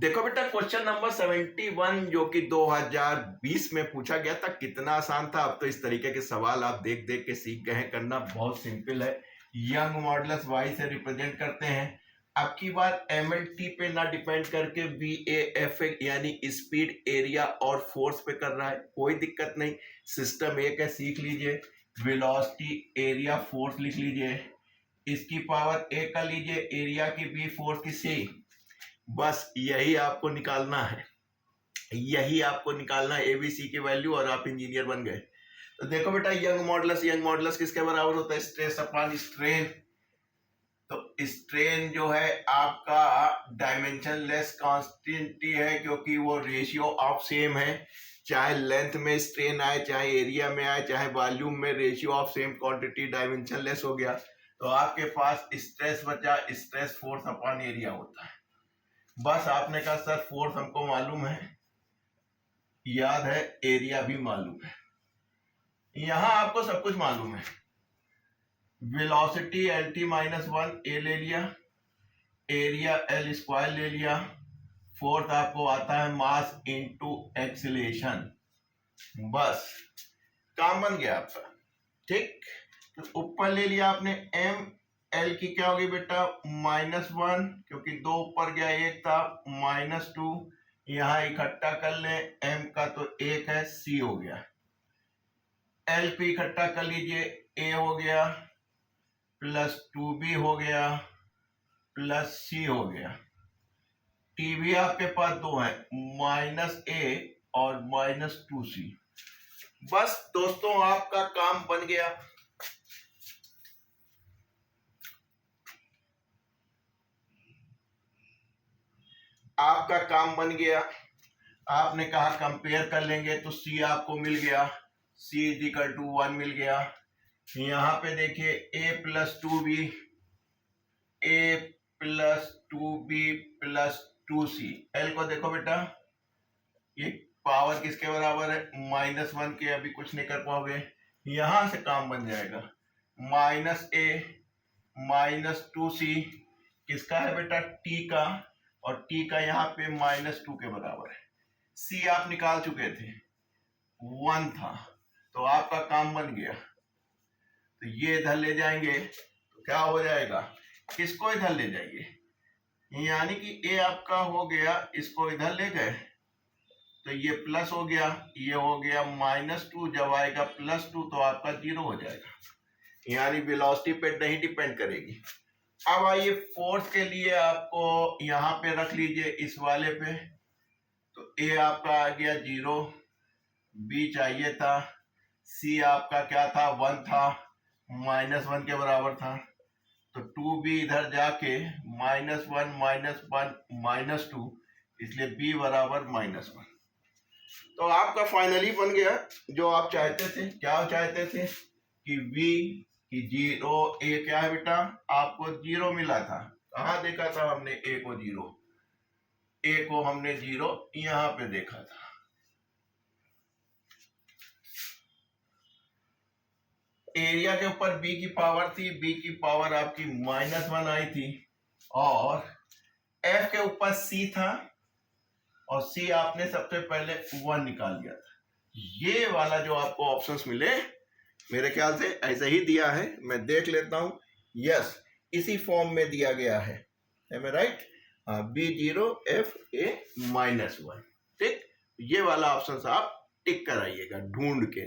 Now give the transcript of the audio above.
देखो बेटा, question number 71 जो कि 2020 में पूछा गया था, कितना आसान था। अब तो इस तरीके के सवाल आप देख देख के सीख गए हैं करना। बहुत सिंपल है। यंग मॉडुलस वाई से रिप्रेजेंट करते हैं। अब की बार एमएलटी पे ना डिपेंड करके VAF यानी स्पीड, एरिया और फोर्स पे कर रहा है। कोई दिक्कत नहीं, सिस्टम एक है, सीख लीजिए। वेलोसिटी, एरिया, फोर्स लिख लीजिए। इसकी पावर A का लीजिए, एरिया की B, फोर्स की C। बस यही आपको निकालना है, यही आपको निकालना है ABC की वैल्यू, और आप इंजीनियर बन गए। तो देखो बेटा, यंग मॉडुलस किसके बराबर होता है? Stress upon strain. तो स्ट्रेन जो है आपका डायमेंशन लेस कॉन्स्टेंटी है, क्योंकि वो रेशियो ऑफ सेम है। चाहे लेंथ में स्ट्रेन आए, चाहे एरिया में आए, चाहे वॉल्यूम में, ratio of same quantity, dimension less हो गया। तो आपके पास स्ट्रेस बचा, स्ट्रेस फोर्स अपॉन एरिया होता है। बस आपने कहा सर फोर्स हमको मालूम है, याद है, एरिया भी मालूम है। यहां आपको सब कुछ मालूम है। वेलोसिटी LT माइनस 1 A ले लिया, एरिया L स्क्वायर ले लिया, फोर्थ आपको आता है मास इनटू एक्सीलरेशन। बस काम बन गया आपका। ठीक, तो ऊपर ले लिया आपने M, L की क्या होगी बेटा? -1, क्योंकि 2 ऊपर गया, 1 था, -2। यहां इकट्ठा कर ले, M का तो 1 है, C हो गया। L पे इकट्ठा कर लीजिए, A हो गया, प्लस 2B हो गया, प्लस C हो गया। T भी आपके पास 2 है, -A और -2C। बस दोस्तों, आपका काम बन गया। आपका काम बन गया। आपने कहा कंपेयर कर लेंगे, तो C आपको मिल गया, C = 1 मिल गया। यहां पे देखिए A + 2B, A + 2B + 2C। L को देखो बेटा, ये पावर किसके बराबर है? -1 के। अभी कुछ नहीं कर पाओगे, यहां से काम बन जाएगा। -A -2C किसका है बेटा? T का, और T का यहाँ पे -2 के बराबर है। C आप निकाल चुके थे, 1 था, तो आपका काम बन गया। तो ये इधर ले जाएंगे तो क्या हो जाएगा? किसको इधर ले जाइए, यानी कि A आपका हो गया, इसको इधर ले गए तो ये प्लस हो गया, ये हो गया -2। जब आएगा +2 तो आपका 0 हो जाएगा, यानी वेलोसिटी पे नहीं डिपेंड करेगी। अब आइए फोर्स के लिए, आपको यहां पे रख लीजिए इस वाले पे। तो A आपका आ गया 0, B चाहिए था, C आपका क्या था? 1 था, -1 के बराबर था। तो 2B इधर जाके -1 -2, इसलिए B बराबर -1। तो आपका फाइनली बन गया जो आप चाहते थे। क्या चाहते थे? कि V की 0, A क्या है बेटा? आपको 0 मिला था। कहाँ देखा था हमने A को 0? A को हमने 0 यहां पे देखा था। एरिया के ऊपर B की पावर थी, B की पावर आपकी -1 आई थी, और F के ऊपर C था, और C आपने सबसे पहले 1 निकाल लिया था। ये वाला जो आपको ऑप्शंस मिले, मेरे ख्याल से ऐसे ही दिया है, मैं देख लेता हूं। यस, इसी फॉर्म में दिया गया है, am I right? B0 F A -1। ठीक, ये वाला ऑप्शन आप टिक कराइएगा ढूंढ के।